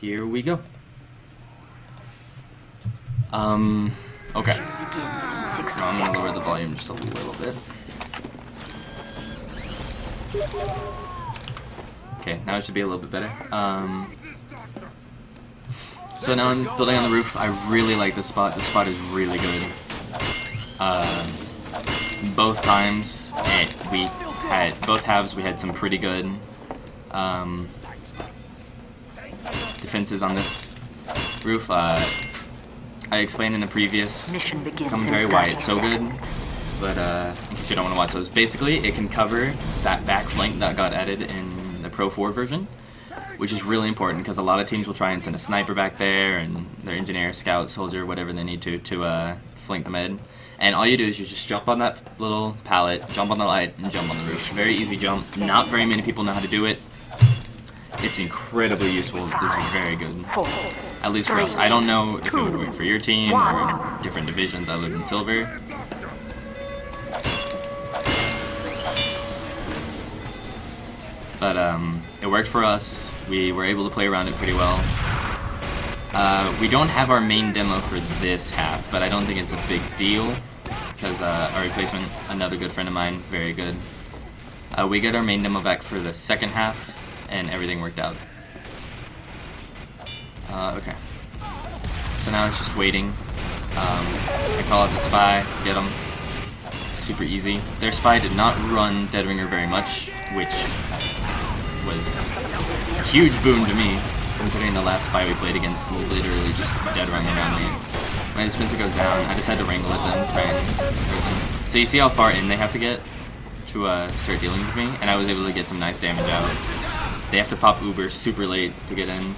here we go. Okay. I'm gonna lower the volume just a little bit. Okay, now it should be a little bit better. So now I'm building on the roof. I really like this spot. This spot is really good. Both times both halves we had some pretty good defenses on this roof. I explained in the previous commentary why it's so good, but in case you don't want to watch those, basically it can cover that back flank that got added in the Pro 4 version, which is really important because a lot of teams will try and send a sniper back there and their engineer, scout, soldier, whatever they need to flank the mid. And all you do is you just jump on that little pallet, jump on the light, and jump on the roof. Very easy jump. Not very many people know how to do it. It's incredibly useful. This is very good. At least for us. I don't know if it would work for your team or in different divisions. I live in Silver. But it worked for us. We were able to play around it pretty well. We don't have our main demo for this half, but I don't think it's a big deal because our replacement, another good friend of mine, very good. We get our main demo back for the second half, and everything worked out. Okay. So now it's just waiting. I call out the spy, get him. Super easy. Their spy did not run Dead Ringer very much, which was a huge boon to me, considering the last spy we played against literally just dead running around me. My dispenser goes down, I just had to wrangle at them, try and hurt them. So you see how far in they have to get to start dealing with me, and I was able to get some nice damage out. They have to pop Uber super late to get in,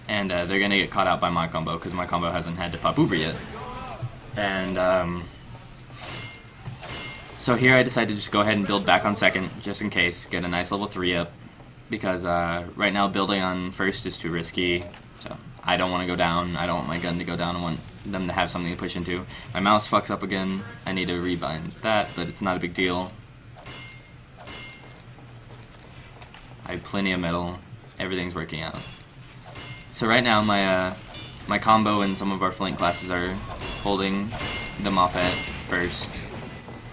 and they're gonna get caught out by my combo, because my combo hasn't had to pop Uber yet. And so here I decided to just go ahead and build back on second, just in case, get a nice level 3 up. Because right now building on first is too risky, so I don't want to go down, I don't want my gun to go down, I want them to have something to push into. My mouse fucks up again, I need to rebind that, but it's not a big deal. I have plenty of metal, everything's working out. So right now my combo and some of our flank classes are holding them off at first.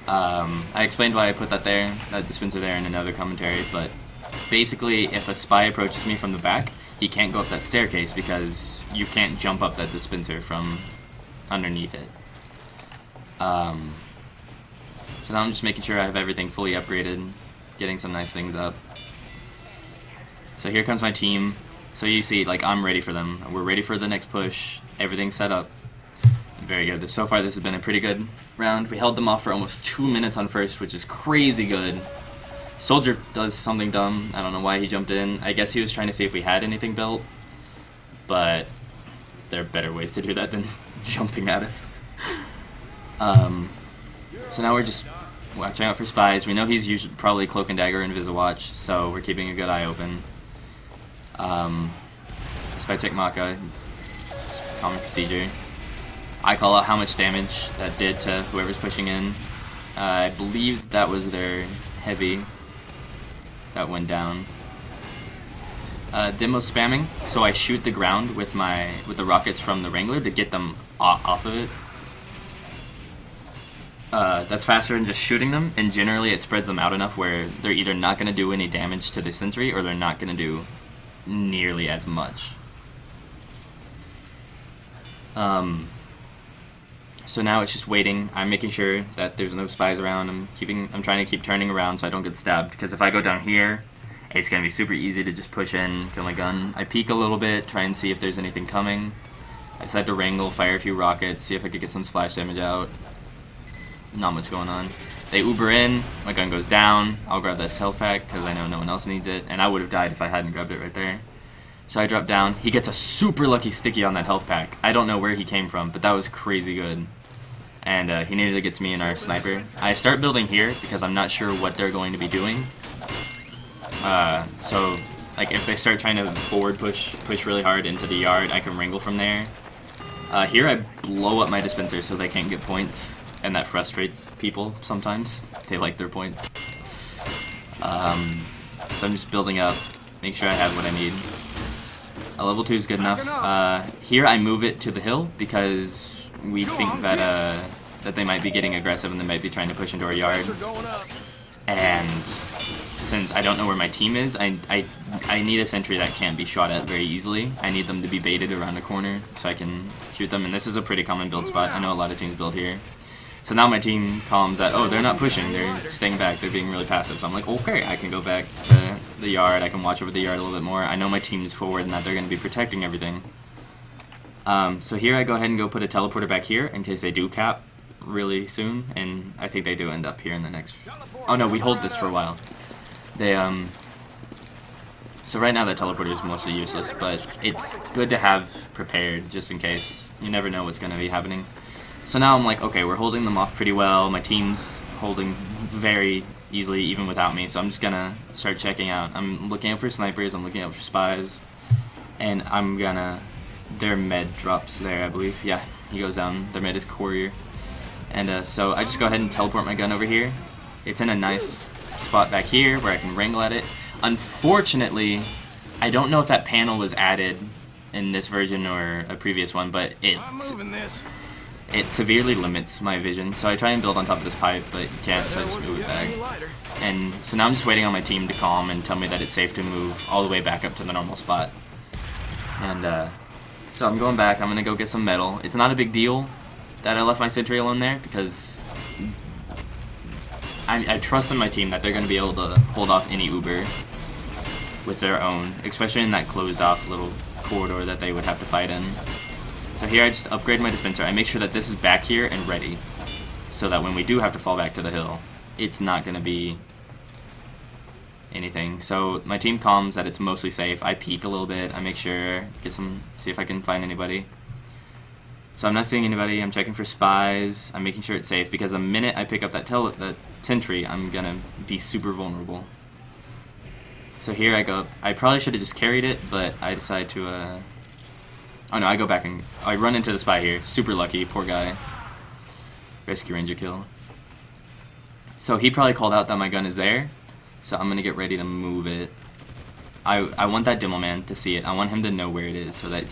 I explained why I put that there, that dispenser there in another commentary, but basically, if a spy approaches me from the back, he can't go up that staircase because you can't jump up that dispenser from underneath it. So now I'm just making sure I have everything fully upgraded, getting some nice things up. So here comes my team. So you see, like, I'm ready for them. We're ready for the next push. Everything's set up. Very good. So far, this has been a pretty good round. We held them off for almost 2 minutes on first, which is crazy good. Soldier does something dumb. I don't know why he jumped in. I guess he was trying to see if we had anything built, but there are better ways to do that than jumping at us. So now we're just watching out for spies. We know he's usually probably Cloak and Dagger and Visawatch, so we're keeping a good eye open. Spy check Maka, common procedure. I call out how much damage that did to whoever's pushing in. I believe that was their heavy that went down. Demo spamming, so I shoot the ground with the rockets from the Wrangler to get them off of it. That's faster than just shooting them, and generally it spreads them out enough where they're either not going to do any damage to the sentry or they're not going to do nearly as much. So now it's just waiting. I'm making sure that there's no spies around. I'm trying to keep turning around so I don't get stabbed, because if I go down here, it's going to be super easy to just push in, kill my gun. I peek a little bit, try and see if there's anything coming. I decide to wrangle, fire a few rockets, see if I could get some splash damage out. Not much going on. They Uber in, my gun goes down. I'll grab that health pack because I know no one else needs it, and I would have died if I hadn't grabbed it right there. So I drop down. He gets a super lucky sticky on that health pack. I don't know where he came from, but that was crazy good. And he nearly gets me and our sniper. I start building here because I'm not sure what they're going to be doing. So, like, if they start trying to forward push really hard into the yard, I can wrangle from there. Here I blow up my dispenser so they can't get points, and that frustrates people sometimes. They like their points. So I'm just building up, make sure I have what I need. A level 2 is good enough. Here I move it to the hill because we think that that they might be getting aggressive and they might be trying to push into our yard. And since I don't know where my team is, I need a sentry that can't be shot at very easily. I need them to be baited around a corner so I can shoot them, and this is a pretty common build spot. I know a lot of teams build here. So now my team calms that, oh, they're not pushing, they're staying back, they're being really passive. So I'm like, okay, I can go back to the yard, I can watch over the yard a little bit more. I know my team's forward and that they're going to be protecting everything. So here I go ahead and go put a teleporter back here in case they do cap really soon, and I think they do end up here in the next... Oh no, we hold this for a while. They, so right now the teleporter is mostly useless, but it's good to have prepared just in case. You never know what's going to be happening. So now I'm like, okay, we're holding them off pretty well. My team's holding very easily even without me, so I'm just gonna start checking out. I'm looking out for snipers, I'm looking out for spies, and I'm gonna... Their med drops there, I believe. Yeah, he goes down. Their med is courier. And so I just go ahead and teleport my gun over here. It's in a nice spot back here where I can wrangle at it. Unfortunately, I don't know if that panel was added in this version or a previous one, but it severely limits my vision. So I try and build on top of this pipe, but you can't, so I just move it back. And so now I'm just waiting on my team to calm and tell me that it's safe to move all the way back up to the normal spot. And so I'm going back, I'm going to go get some metal. It's not a big deal that I left my sentry alone there, because I trust in my team that they're going to be able to hold off any Uber with their own, especially in that closed off little corridor that they would have to fight in. So here I just upgrade my dispenser. I make sure that this is back here and ready, so that when we do have to fall back to the hill, it's not going to be anything. So my team calms that it's mostly safe. I peek a little bit. I make sure, see if I can find anybody. So I'm not seeing anybody. I'm checking for spies. I'm making sure it's safe, because the minute I pick up that sentry, I'm going to be super vulnerable. So here I go. I probably should have just carried it, but I decide to... Oh no, I go back and I run into the spy here. Super lucky, poor guy. Rescue ranger kill. So he probably called out that my gun is there, so I'm gonna get ready to move it. I want that demo man to see it. I want him to know where it is, so that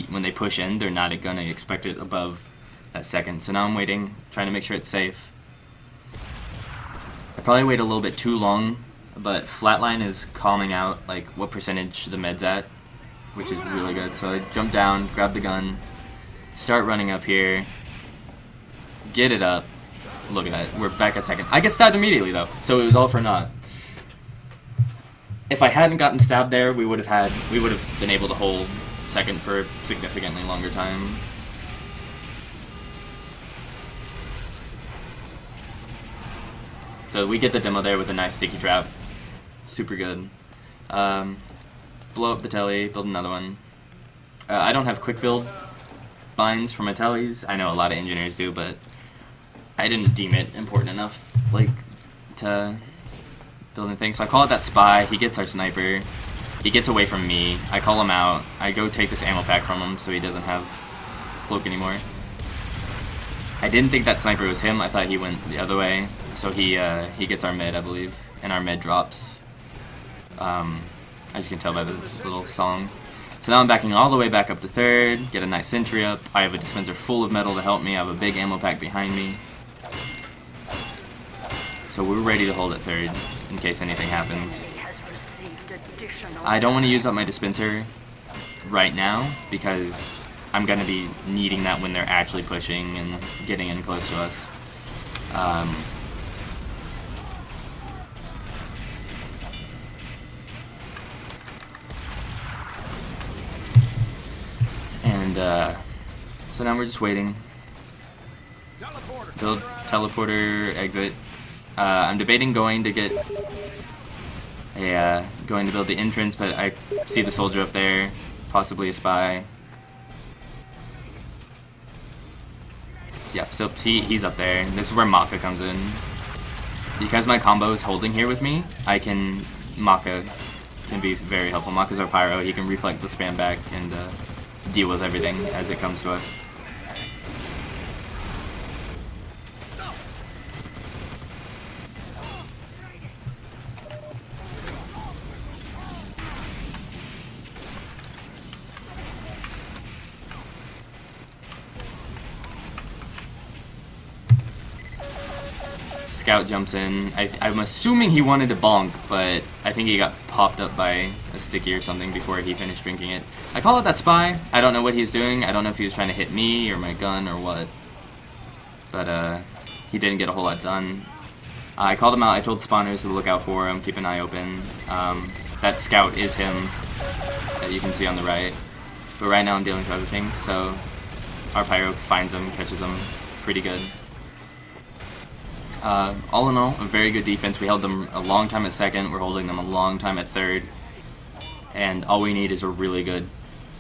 when they push in, they're not gonna expect it above that second. So now I'm waiting, trying to make sure it's safe. I probably wait a little bit too long, but Flatline is calming out like what percentage the med's at, which is really good. So I jump down, grab the gun, start running up here, get it up. Look at that, we're back at second. I get stabbed immediately though, so it was all for naught. If I hadn't gotten stabbed there, we would have been able to hold second for a significantly longer time. So we get the demo there with a nice sticky trap. Super good. Blow up the telly, build another one. I don't have quick build binds for my tellies. I know a lot of engineers do, but I didn't deem it important enough, like, to build anything. So I call out that spy, he gets our sniper, he gets away from me, I call him out, I go take this ammo pack from him so he doesn't have cloak anymore. I didn't think that sniper was him, I thought he went the other way, so he gets our med, I believe, and our med drops. As you can tell by the little song. So now I'm backing all the way back up to third, get a nice sentry up, I have a dispenser full of metal to help me, I have a big ammo pack behind me. So we're ready to hold at third, in case anything happens. I don't want to use up my dispenser right now, because I'm going to be needing that when they're actually pushing and getting in close to us. So now we're just waiting. Build teleporter, exit. I'm debating going to build the entrance, but I see the soldier up there, possibly a spy. Yep, so he's up there. This is where Maka comes in. Because my combo is holding here with me, Maka can be very helpful. Maka's our pyro, he can reflect the spam back and deal with everything as it comes to us. Scout jumps in. I'm assuming he wanted to bonk, but I think he got popped up by a sticky or something before he finished drinking it. I call it that spy. I don't know what he was doing. I don't know if he was trying to hit me or my gun or what. But he didn't get a whole lot done. I called him out. I told spawners to look out for him, keep an eye open. That scout is him that you can see on the right. But right now I'm dealing with other things, so our pyro finds him, catches him pretty good. All in all, a very good defense. We held them a long time at second, we're holding them a long time at third, and all we need is a really good,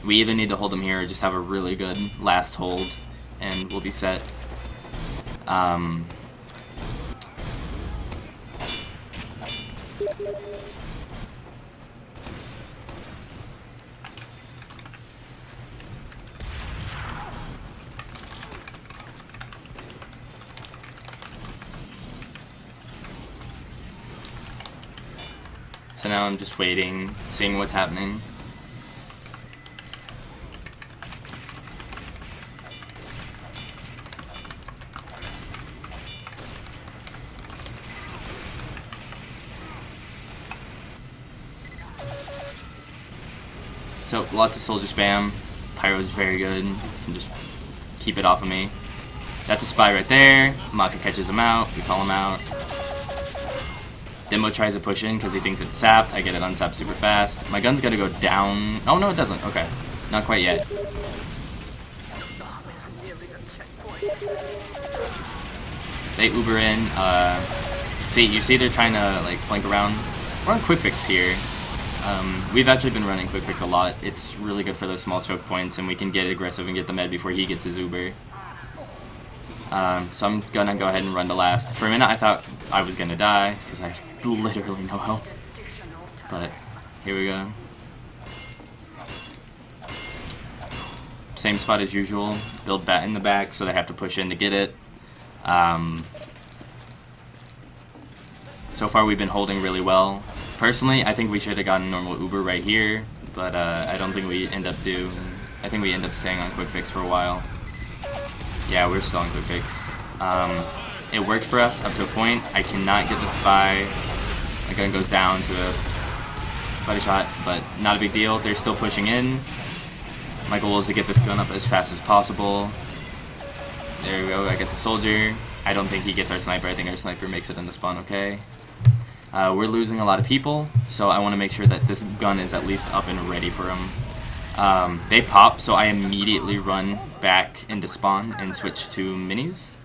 we either need to hold them here or just have a really good last hold, and we'll be set. So now I'm just waiting, seeing what's happening. So lots of soldier spam. Pyro's very good. Can just keep it off of me. That's a spy right there. Maka catches him out. We call him out. Demo tries to push in because he thinks it's sapped. I get it unsapped super fast. My gun's gotta go down. Oh no, it doesn't. Okay, not quite yet. They Uber in. You see they're trying to like flank around. We're on quick fix here. We've actually been running quick fix a lot. It's really good for those small choke points, and we can get aggressive and get the med before he gets his Uber. So I'm gonna go ahead and run to last. For a minute I thought I was gonna die, because I have literally no health. But, here we go. Same spot as usual. Build bat in the back, so they have to push in to get it. So far we've been holding really well. Personally, I think we should have gotten normal Uber right here, but I don't think we end up doing. I think we end up staying on quick fix for a while. Yeah, we're still on quick fix. It worked for us up to a point. I cannot get the spy. My gun goes down to a body shot, but not a big deal. They're still pushing in. My goal is to get this gun up as fast as possible. There we go, I get the soldier. I don't think he gets our sniper. I think our sniper makes it in the spawn okay. We're losing a lot of people, so I want to make sure that this gun is at least up and ready for them. They pop, so I immediately run back into spawn and switch to minis.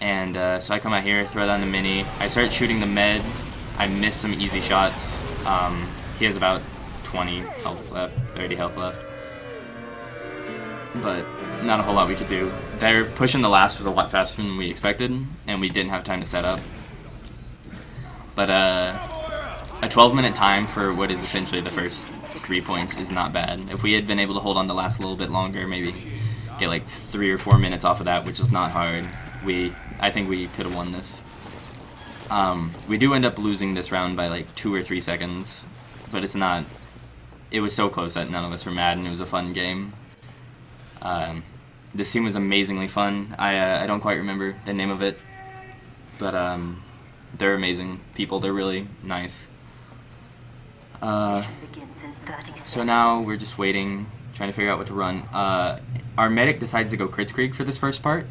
And so I come out here, throw down the mini. I start shooting the med. I miss some easy shots. He has about 20 health left, 30 health left. But not a whole lot we could do. They're pushing the last was a lot faster than we expected, and we didn't have time to set up. But a 12-minute time for what is essentially the first 3 points is not bad. If we had been able to hold on the last a little bit longer, maybe get like 3 or 4 minutes off of that, which is not hard, I think we could have won this. We do end up losing this round by like 2 or 3 seconds, but it's not. It was so close that none of us were mad, and it was a fun game. This team was amazingly fun. I don't quite remember the name of it, but they're amazing people. They're really nice. So now we're just waiting, trying to figure out what to run. Our medic decides to go Kritzkrieg for this first part,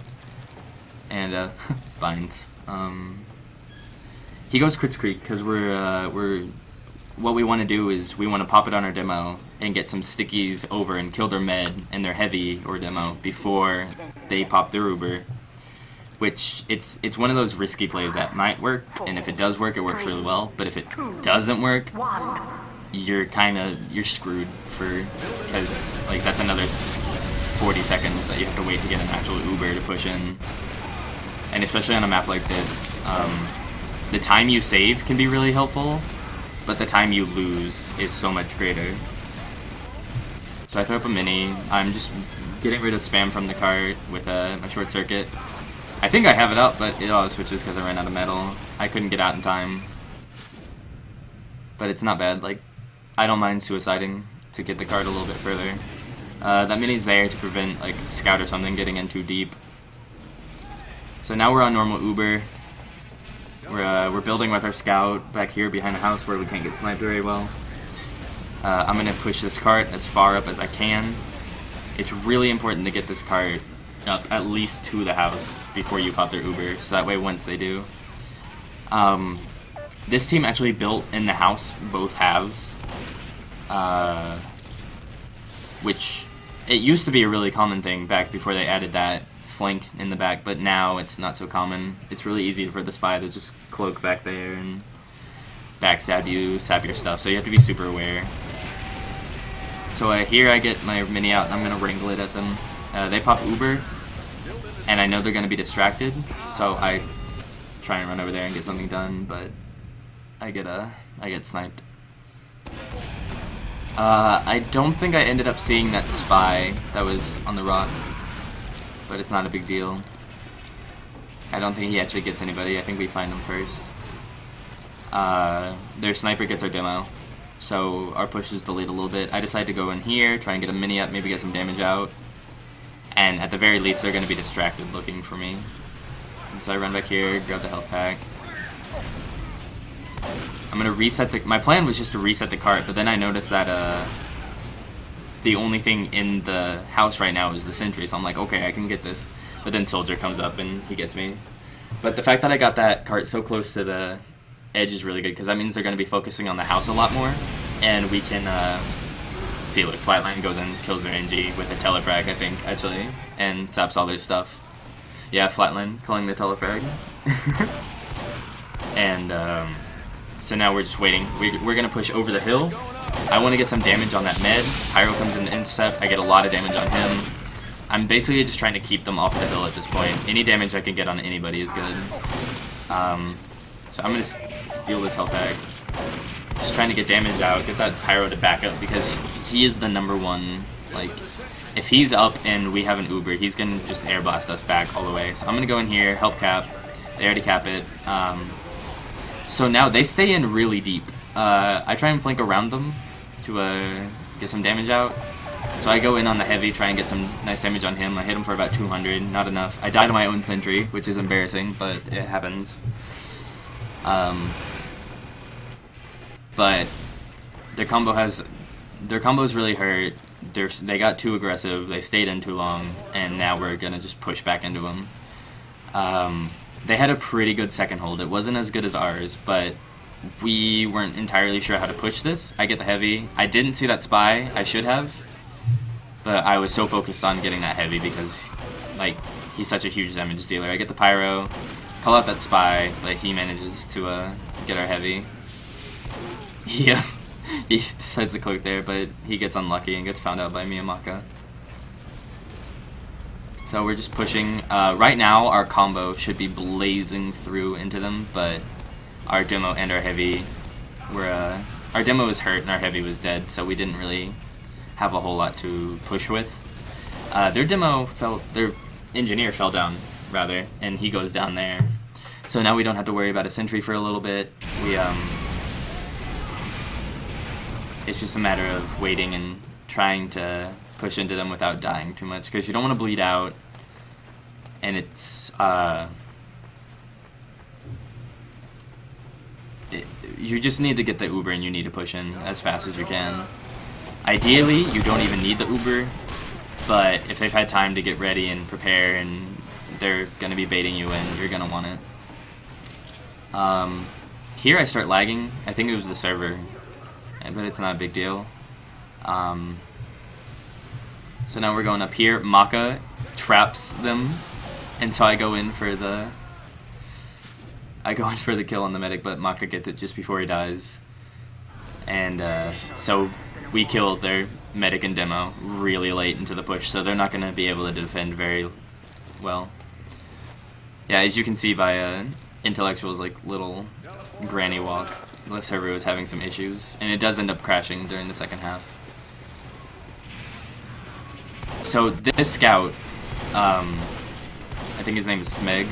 and binds. He goes Kritzkrieg because we're what we want to do is we want to pop it on our demo and get some stickies over and kill their med and their heavy or demo before they pop their Uber. Which it's one of those risky plays that might work, and if it does work, it works really well. But if it doesn't work, you're screwed because like that's another 40 seconds that you have to wait to get an actual Uber to push in. And especially on a map like this, the time you save can be really helpful, but the time you lose is so much greater. So I throw up a mini. I'm just getting rid of spam from the cart with a short circuit. I think I have it up, but it always switches because I ran out of metal. I couldn't get out in time. But it's not bad. Like, I don't mind suiciding to get the cart a little bit further. That mini's there to prevent like scout or something getting in too deep. So now we're on normal Uber. We're building with our scout back here behind the house where we can't get sniped very well. I'm gonna push this cart as far up as I can. It's really important to get this cart up at least to the house before you pop their Uber, so that way once they do. This team actually built in the house both halves, which it used to be a really common thing back before they added that flank in the back, but now it's not so common. It's really easy for the spy to just cloak back there and backstab you, sap your stuff, so you have to be super aware. So here I get my mini out and I'm going to wrangle it at them. They pop Uber, and I know they're going to be distracted, so I try and run over there and get something done, but I get sniped. I don't think I ended up seeing that spy that was on the rocks, but it's not a big deal. I don't think he actually gets anybody. I think we find him first. Their sniper gets our demo, so our push is delayed a little bit. I decide to go in here, try and get a mini up, maybe get some damage out, and at the very least they're going to be distracted looking for me. And so I run back here, grab the health pack. I'm going to reset my plan was just to reset the cart, but then I noticed that the only thing in the house right now is the sentry, so I'm like, okay, I can get this. But then soldier comes up and he gets me. But the fact that I got that cart so close to the edge is really good, because that means they're going to be focusing on the house a lot more, and we can see, look, Flatline goes in, kills their NG with a telefrag, I think, actually, and saps all their stuff. Yeah, Flatline calling the telefrag. And so now we're just waiting. We're going to push over the hill. I want to get some damage on that med. Pyro comes in to intercept. I get a lot of damage on him. I'm basically just trying to keep them off the hill at this point. Any damage I can get on anybody is good. So I'm going to steal this health bag. Just trying to get damage out, get that Pyro to back up, because he is the #1. Like, if he's up and we have an Uber, he's going to just air blast us back all the way. So I'm going to go in here, help cap. They already cap it. So now they stay in really deep. I try and flank around them to get some damage out. So I go in on the heavy, try and get some nice damage on him. I hit him for about 200, not enough. I died to my own sentry, which is embarrassing, but it happens. But their combos really hurt. They got too aggressive. They stayed in too long, and now we're gonna just push back into them. They had a pretty good second hold. It wasn't as good as ours, but we weren't entirely sure how to push this. I get the heavy. I didn't see that spy. I should have, but I was so focused on getting that heavy because, like, he's such a huge damage dealer. I get the pyro, call out that spy, but he manages to get our heavy. Yeah, he decides to cloak there, but he gets unlucky and gets found out by Miyamaka. So we're just pushing. Right now, our combo should be blazing through into them, but our demo and our heavy our demo was hurt and our heavy was dead, so we didn't really have a whole lot to push with. Their engineer fell down, rather, and he goes down there. So now we don't have to worry about a sentry for a little bit. It's just a matter of waiting and trying to push into them without dying too much, because you don't want to bleed out, and it's you just need to get the Uber and you need to push in as fast as you can. Ideally, you don't even need the Uber, but if they've had time to get ready and prepare and they're going to be baiting you in, you're going to want it. Here I start lagging. I think it was the server, but it's not a big deal. So now we're going up here. Maka traps them, and so I go in for the kill on the medic, but Maka gets it just before he dies. And so we kill their medic and demo really late into the push, so they're not going to be able to defend very well. Yeah, as you can see by Intellectual's like little granny walk, the server was having some issues, and it does end up crashing during the second half. So this scout, I think his name is Smeg.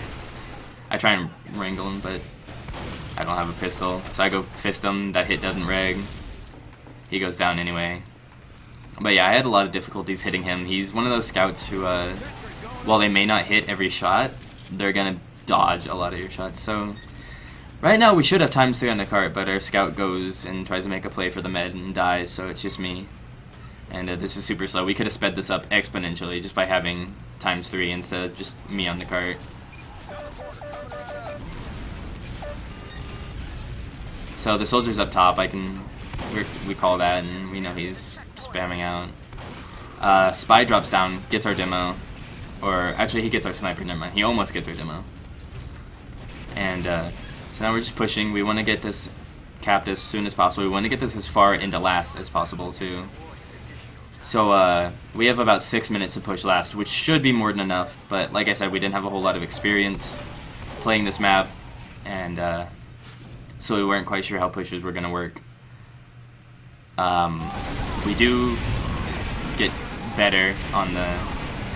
I try and wrangle him, but I don't have a pistol, so I go fist him. That hit doesn't reg. He goes down anyway. But yeah, I had a lot of difficulties hitting him. He's one of those scouts who, while they may not hit every shot, they're gonna dodge a lot of your shots. So Right now we should have ×3 on the cart, but our scout goes and tries to make a play for the med and dies, so it's just me. And this is super slow. We could have sped this up exponentially just by having ×3 instead of just me on the cart. So the soldier's up top. We call that, and we know he's spamming out. Spy drops down, gets our demo. Or actually he gets our sniper, never mind. He almost gets our demo. And so now we're just pushing. We want to get this capped as soon as possible. We want to get this as far into last as possible too. So we have about 6 minutes to push last, which should be more than enough. But like I said, we didn't have a whole lot of experience playing this map, and so we weren't quite sure how pushes were going to work. We do get better on the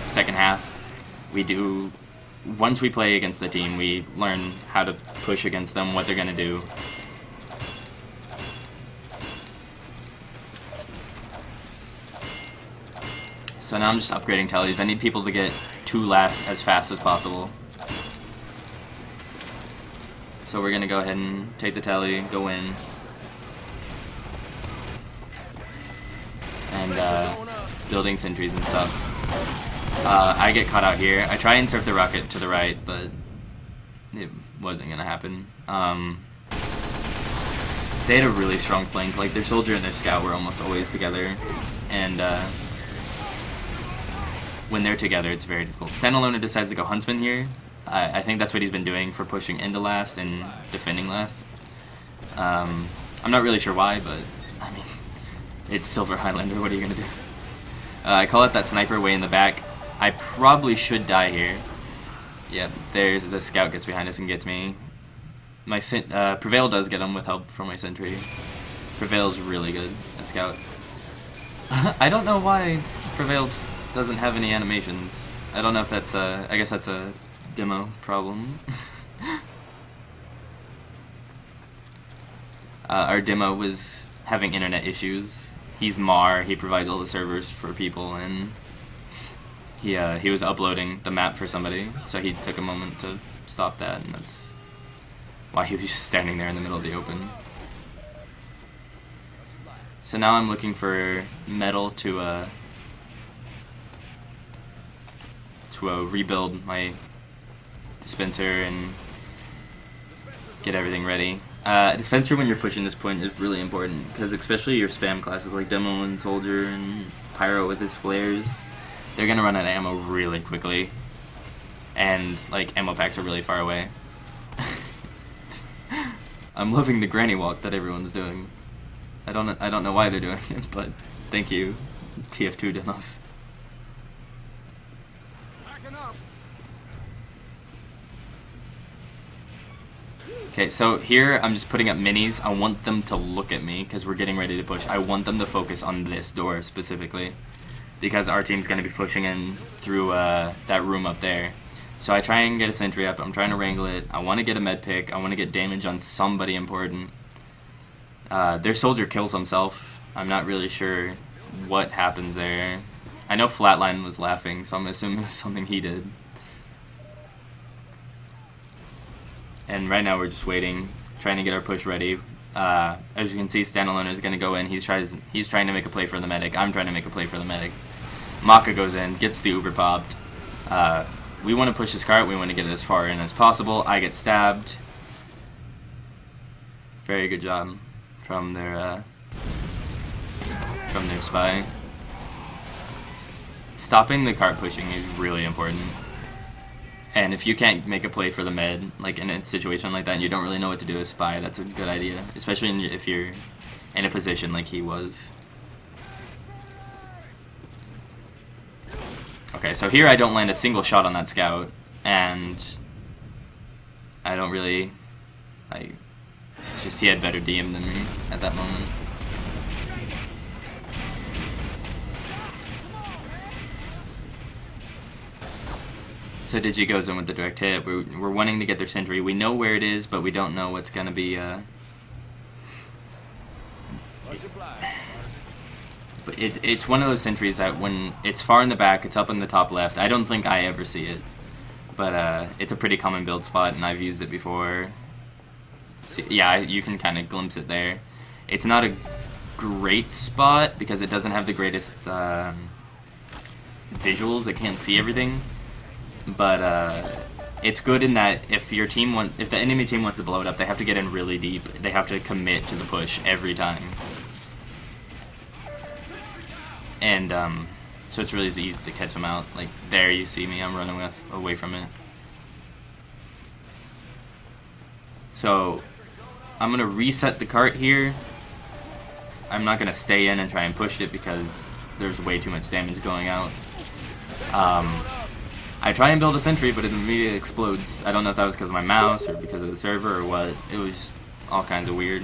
second half. Once we play against the team, we learn how to push against them, what they're going to do. So now I'm just upgrading tellies. I need people to get 2 last as fast as possible. So we're going to go ahead and take the telly, go in. And building sentries and stuff. I get caught out here. I try and surf the rocket to the right, but it wasn't going to happen. They had a really strong flank. Like, their soldier and their scout were almost always together. And when they're together, it's very difficult. Standalone decides to go Huntsman here. I think that's what he's been doing for pushing into last and defending last. I'm not really sure why, but, I mean, it's Silver Highlander. What are you going to do? I call out that sniper way in the back. I probably should die here. Yep, there's the scout gets behind us and gets me. My Prevail does get him with help from my sentry. Prevail's really good at scout. I don't know why Prevail doesn't have any animations. I don't know if that's I guess that's a demo problem. Our demo was having internet issues. He's Mar, he provides all the servers for people, and he was uploading the map for somebody, so he took a moment to stop that, and that's why he was just standing there in the middle of the open. So now I'm looking for metal to rebuild my dispenser and get everything ready. Dispenser when you're pushing this point is really important, because especially your spam classes like Demo and Soldier and Pyro with his flares, they're gonna run out of ammo really quickly, and like ammo packs are really far away. I'm loving the granny walk that everyone's doing. I don't know why they're doing it, but thank you, TF2 demos. Okay, so here I'm just putting up minis. I want them to look at me because we're getting ready to push. I want them to focus on this door specifically because our team's going to be pushing in through that room up there. So I try and get a sentry up. I'm trying to wrangle it. I want to get a med pick. I want to get damage on somebody important. Their soldier kills himself. I'm not really sure what happens there. I know Flatline was laughing, so I'm assuming it was something he did. And right now we're just waiting, trying to get our push ready. As you can see, Standalone is going to go in. He's trying to make a play for the medic. I'm trying to make a play for the medic. Maka goes in, gets the Uber popped. We want to push this cart. We want to get it as far in as possible. I get stabbed. Very good job from their spy. Stopping the cart pushing is really important. And if you can't make a play for the med, like in a situation like that, and you don't really know what to do as spy, that's a good idea. Especially if you're in a position like he was. Okay, so here I don't land a single shot on that scout, and I don't really, like, it's just he had better DM than me at that moment. So Digi goes in with the direct hit. We're wanting to get their sentry. We know where it is, but we don't know what's going to be... But it's one of those sentries that when it's far in the back, it's up in the top left. I don't think I ever see it. But it's a pretty common build spot, and I've used it before. See, yeah, you can kind of glimpse it there. It's not a great spot because it doesn't have the greatest visuals. It can't see everything, but it's good in that if the enemy team wants to blow it up, they have to get in really deep. They have to commit to the push every time, and so it's really easy to catch them out. Like there, you see me. I'm running away from it. So I'm gonna reset the cart here. I'm not gonna stay in and try and push it because there's way too much damage going out. I try and build a sentry, but it immediately explodes. I don't know if that was because of my mouse or because of the server or what. It was just all kinds of weird.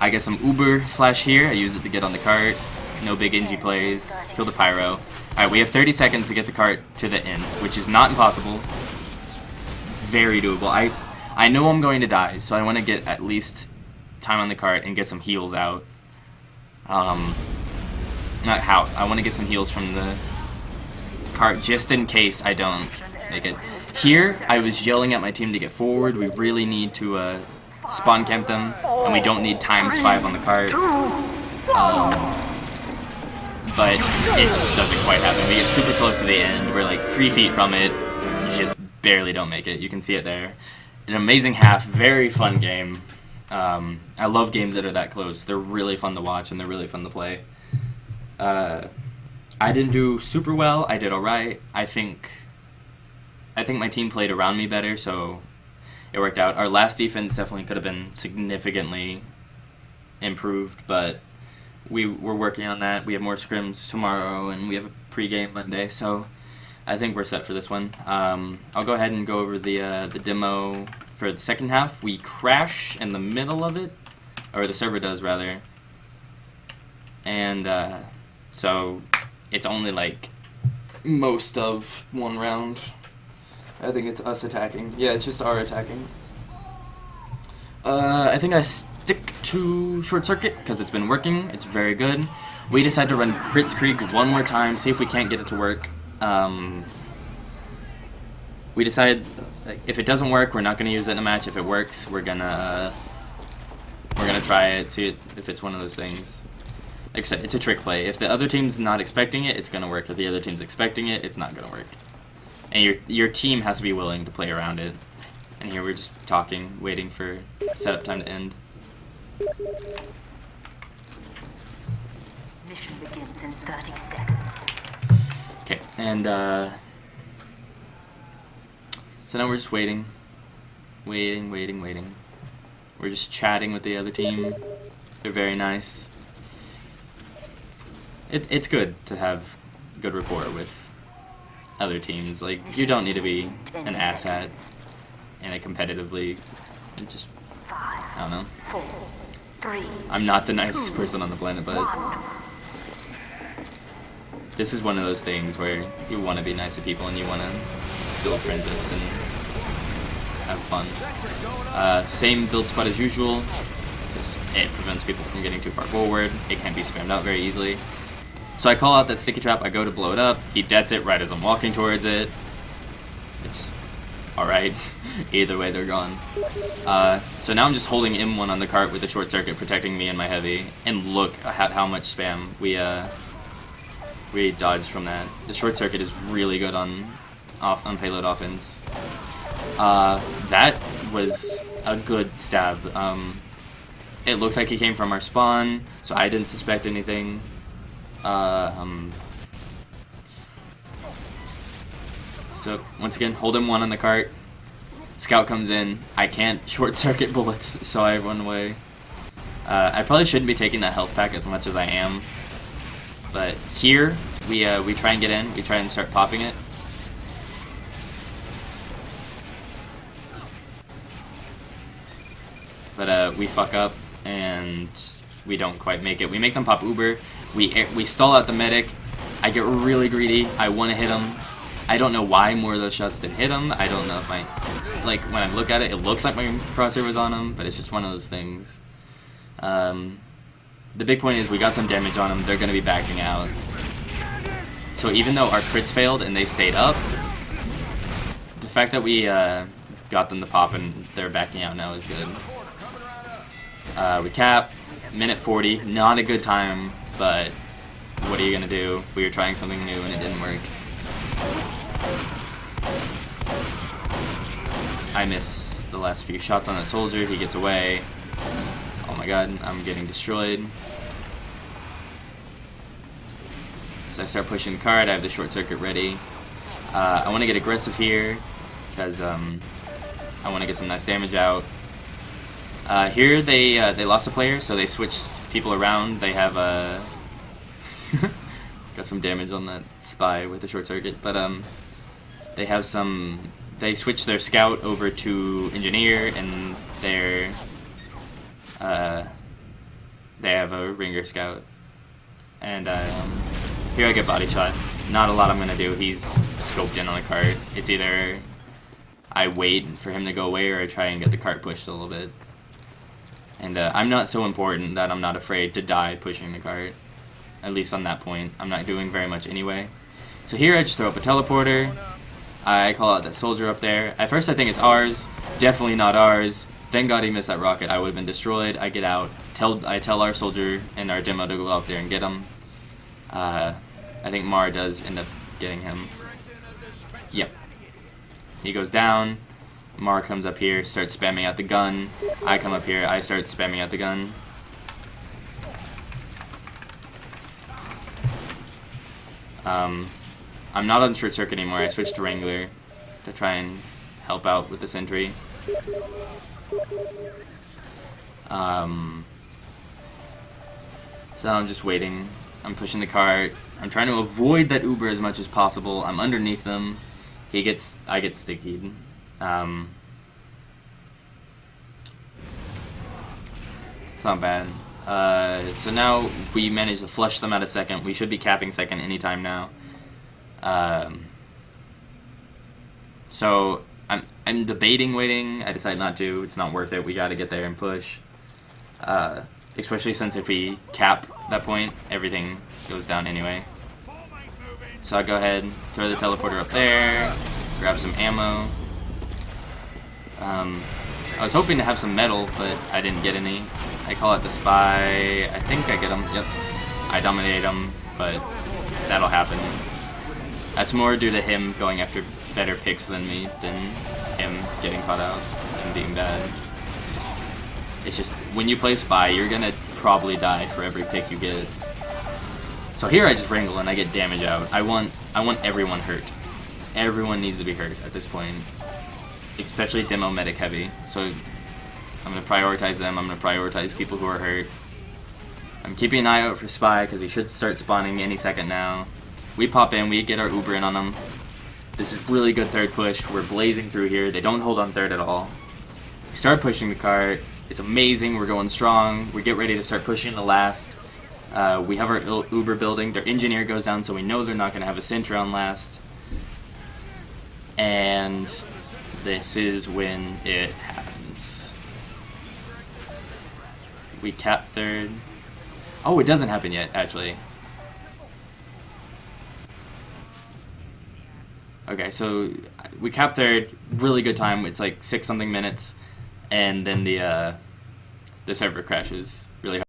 I get some Uber flash here. I use it to get on the cart. No big NG plays. Kill the pyro. Alright, we have 30 seconds to get the cart to the end, which is not impossible. It's very doable. I know I'm going to die, so I want to get at least time on the cart and get some heals out. Not how. I want to get some heals from the cart just in case I don't make it. Here, I was yelling at my team to get forward. We really need to spawn camp them, and we don't need ×5 on the cart. But it just doesn't quite happen. We get super close to the end. We're like 3 feet from it. Just barely don't make it. You can see it there. An amazing half. Very fun game. I love games that are that close. They're really fun to watch and they're really fun to play. I didn't do super well. I did alright. I think my team played around me better, so it worked out. Our last defense definitely could have been significantly improved, but we're working on that. We have more scrims tomorrow, and we have a pre-game Monday, so I think we're set for this one. I'll go ahead and go over the demo for the second half. We crash in the middle of it, or the server does, rather. And so it's only like most of one round. I think it's us attacking. Yeah, it's just our attacking. I think I stick to Short Circuit because it's been working. It's very good. We decide to run Kritzkrieg one more time, see if we can't get it to work. We decide, like, if it doesn't work, we're not going to use it in a match. If it works, we're gonna try it, see if it's one of those things. Like I said, it's a trick play. If the other team's not expecting it, it's going to work. If the other team's expecting it, it's not going to work. And your team has to be willing to play around it. And here we're just talking, waiting for setup time to end. Mission begins in 30 seconds. Okay, and so now we're just waiting. Waiting. We're just chatting with the other team. They're very nice. It's good to have good rapport with other teams. Like, you don't need to be an asshat in a competitive league. And just, I don't know. 4, 3, I'm not the nicest person on the planet, but this is one of those things where you want to be nice to people and you want to build friendships and have fun. Same build spot as usual. Just, it prevents people from getting too far forward. It can't be spammed out very easily. So I call out that sticky trap. I go to blow it up. He dets it right as I'm walking towards it. It's alright. Either way, they're gone. So now I'm just holding M1 on the cart with the short circuit, protecting me and my heavy. And look at how much spam we dodged from that. The short circuit is really good on payload offense. That was a good stab. It looked like he came from our spawn, so I didn't suspect anything. So once again, hold M1 on the cart. Scout comes in. I can't short circuit bullets, so I run away. I probably shouldn't be taking that health pack as much as I am. But here, we try and get in. We try and start popping it. But we fuck up, and we don't quite make it. We make them pop Uber. We stall out the medic. I get really greedy. I want to hit him. I don't know why more of those shots didn't hit him. I don't know if like, when I look at it, it looks like my crosshair was on him, but it's just one of those things. The big point is we got some damage on them. They're going to be backing out. So even though our crits failed and they stayed up, fact that we got them to pop and they're backing out now is good. We cap, minute 40, not a good time, but what are you gonna do? We were trying something new and it didn't work. I miss the last few shots on that soldier, he gets away. Oh my god, I'm getting destroyed. So I start pushing the card, I have the short circuit ready. I want to get aggressive here, because I want to get some nice damage out. Here they lost a player, so they switched people around. They have got some damage on that spy with the short circuit, but they have some. They switched their scout over to engineer, and they have a ringer scout. And here I get body shot. Not a lot I'm gonna do. He's scoped in on the cart. It's either I wait for him to go away or I try and get the cart pushed a little bit. And I'm not so important that I'm not afraid to die pushing the cart. At least on that point. I'm not doing very much anyway. So here I just throw up a teleporter. I call out that soldier up there. At first I think it's ours. Definitely not ours. Thank God he missed that rocket. I would have been destroyed. I get out. I tell our soldier and our demo to go out there and get him. I think Mar does end up getting him. Yep. He goes down. Mar comes up here, starts spamming out the gun. I come up here, I start spamming out the gun. I'm not on short circuit anymore. I switched to Wrangler to try and help out with the sentry. So I'm just waiting. I'm pushing the cart. I'm trying to avoid that Uber as much as possible. I'm underneath them. I get stickied. It's not bad. So now we managed to flush them out a second. We should be capping second anytime now. So I'm debating waiting. I decide not to. It's not worth it. We got to get there and push. Especially since if we cap that point, everything goes down anyway. So I go ahead, throw the teleporter up there, grab some ammo. I was hoping to have some metal, but I didn't get any. I call out the spy. I think I get him. Yep. I dominate him, but that'll happen. That's more due to him going after better picks than me than him getting caught out and being bad. It's just, when you play spy, you're gonna probably die for every pick you get. So here I just wrangle and I get damage out. I want everyone hurt. Everyone needs to be hurt at this point. Especially demo medic heavy. So I'm gonna prioritize them. I'm gonna prioritize people who are hurt. I'm keeping an eye out for spy because he should start spawning any second now. We pop in, we get our Uber in on them. This is really good third push. We're blazing through here. They don't hold on third at all. We start pushing the cart. It's amazing. We're going strong. We get ready to start pushing the last. We have our Uber building. Their engineer goes down, so we know they're not going to have a sentry on last. And this is when it happens. We cap third. Oh, it doesn't happen yet, actually. Okay, so we cap third. Really good time. It's like 6-something minutes. And then the server crashes really hard.